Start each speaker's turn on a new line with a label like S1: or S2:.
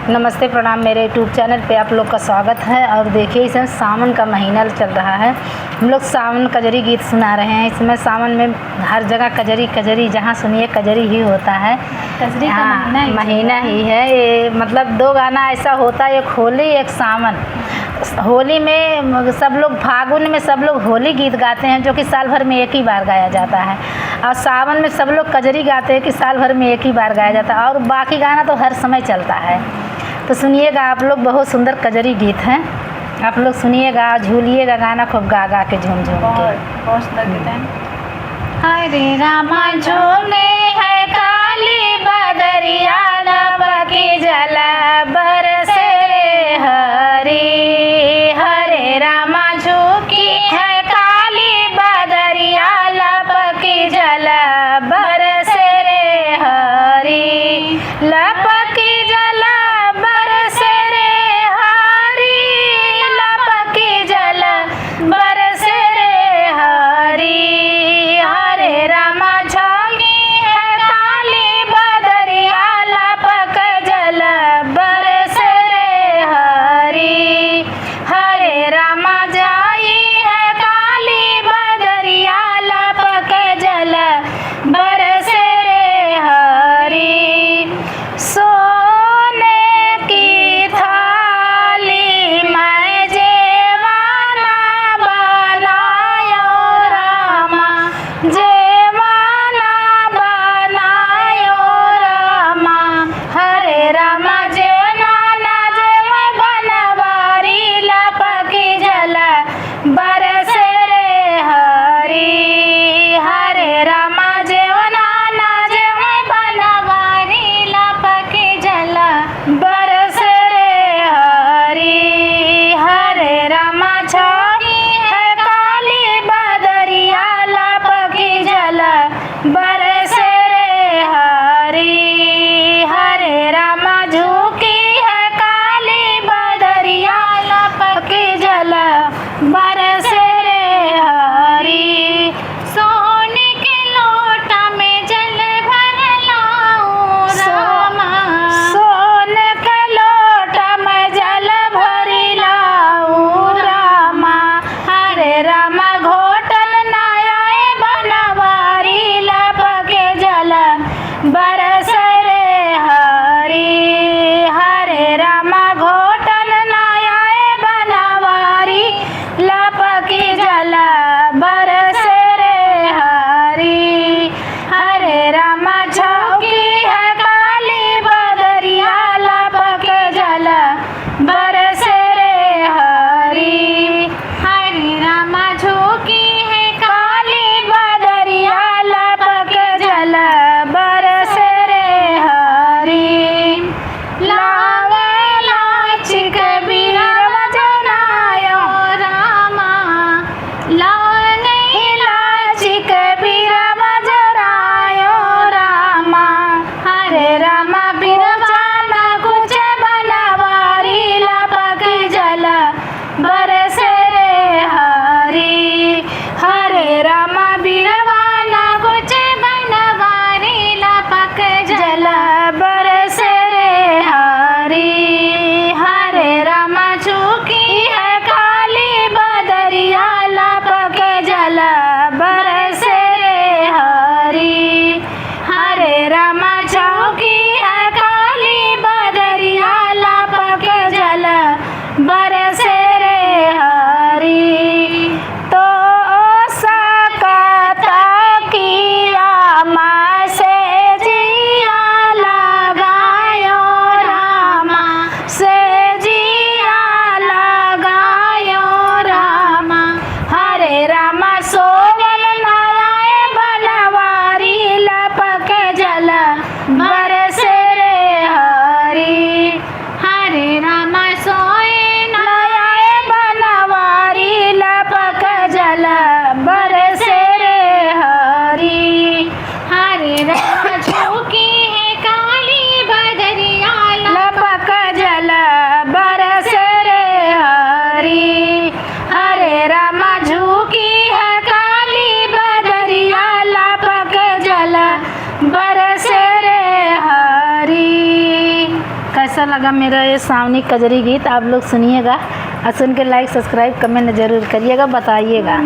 S1: नमस्ते प्रणाम, मेरे यूट्यूब चैनल पे आप लोग का स्वागत है। और देखिए, इसमें सावन का महीना चल रहा है। हम लोग सावन कजरी गीत सुना रहे हैं। इसमें सावन में हर जगह कजरी कजरी, जहाँ सुनिए कजरी ही होता है।
S2: कजरी का
S1: महीना ही है ये। मतलब दो गाना ऐसा होता है, एक होली एक सावन। होली में सब लोग, फागुन में सब लोग होली गीत गाते हैं जो कि साल भर में एक ही बार गाया जाता है। और सावन में सब लोग कजरी गाते हैं कि साल भर में एक ही बार गाया जाता है। और बाकी गाना तो हर समय चलता है। तो सुनिएगा आप लोग, बहुत सुंदर कजरी गीत हैं। आप लोग सुनिएगा, झूलिएगा गाना खूब गा गा के, झूम झूम के।
S2: बहुत सुंदर गीत है। हरे रामा झूले है काली बदरिया, लपकी जला बरसे रे हरी। हरे रामा झुकी है काली बदरिया, लपकी जला बरसे रे हरी। लपकी जला बरसे रे हरी, लपकी जला बरसे रे हरी। हरे रामा झोली है काली बदरिया, लपक जल बरसे रे हरी। हरे रामा जाई है काली बदरिया, लपक जल बरसे रे हरी। सोने की थाली में जेवाना बनायो रामा, जेवाना बनायो रामा। हरे रामा जेवाना जेव बनवारी, लपकी जल बरसे रे हरी। हरे रामा जेवाना जेव बनवारी, लपकी जल बरसे रे हरी। हरे रामा छाई है काली बदरिया, लपकी जल बरसे रे हरी। हरे रामा झुकी है काली बदरिया, लपकी जल बरसे रे हरी। सोने के लोटा में जल भर लाऊं रामा, सोने के लोटा में जल भरी लाऊं रामा। हरे रामा घोटल नायाए बनवारी, लपके जल बरसे रे हरी। हरे रामा घोटल नायाए बनवारी, लपकी जल बरसे रे हरी। हरे रामा झोंकी है काली बदरिया, लपके जल बरसे रे हरी। हरे रामा झोंकी है काली बदरिया, लपके जल बरसे रे हरी। लावे लाचिक बीर वजनायो रामा, लावे लाचिक बीर वजरायो रामा। हरे रामा बिरवाना कुछ बनवारी, लपकी जल बरसे रे हरी। हरे रामा बिरवाना कुछ बनवारी, लपक जल बरसे रे हरी। हरे रामा झुकी है काली बदरिया, लपक जल बरसे रे हरी। हरे रामा झुकी है काली बदरिया, लपक जल बरसे रे हरी। तो सकता किया माँ से जिया लगायो रामा, से जिया लगायो रामा। हरे रामा सोवल नायाए बनवारी, लपक जल बरसे रे हरी। हरे रामा सोए नायाए बनवारी, लपक जल बरसे रे हरी। हरे रामा झुकी है काली बदरिया, लपक जल बरसे रे हरी। हरे रामा झुकी है काली बदरिया, लपक जल बरसे रे हरी।
S1: कैसा लगा मेरा ये सावनी कजरी गीत आप लोग सुनिएगा और सुन के लाइक सब्सक्राइब कमेंट ज़रूर करिएगा, बताइएगा।